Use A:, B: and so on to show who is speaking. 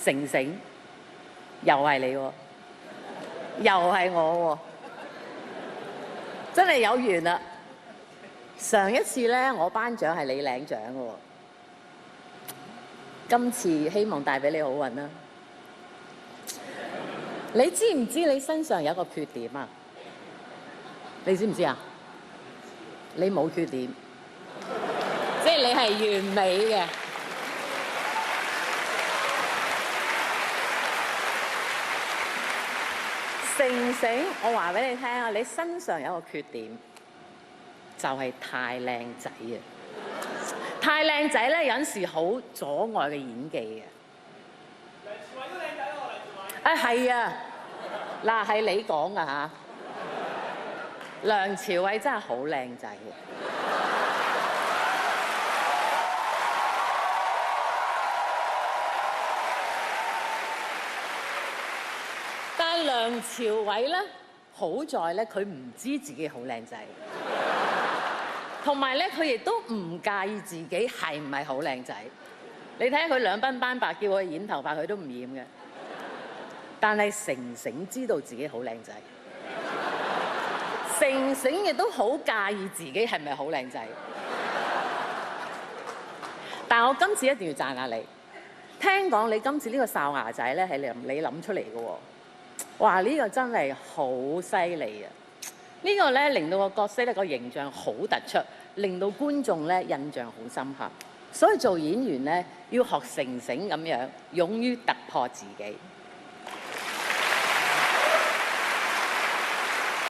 A: 成成，又係你喎，又係我喎，真係有緣啦！上一次咧，我頒獎係你領獎嘅喎，今次希望帶俾你好運啦！你知唔知你身上有一個缺點啊？你知唔知啊？你冇缺點，即係你係完美嘅。成成，我話俾你聽啊，你身上有一個缺點，就係太靚仔啊！太靚仔咧，有陣時好阻礙嘅演技嘅。梁朝偉都靚仔喎，梁朝偉。係啊，嗱係你講㗎嚇。梁朝偉真係好靚仔嘅。但係梁朝偉咧，好在咧，佢唔知自己好靚仔，同埋咧，佢亦都唔介意自己係唔係好靚仔。你睇下佢兩鬢斑白，叫佢染頭髮，佢都唔染嘅。但係成成知道自己好靚仔，成成亦都好介意自己係咪好靚仔。但係我今次一定要讚下你，聽講你今次呢個哨牙仔咧係你諗出嚟嘅喎。哇！呢個真係好犀利啊！呢個咧令到個角色咧個形象好突出，令到觀眾咧印象好深刻。所以做演員咧要學成成咁樣，勇於突破自己。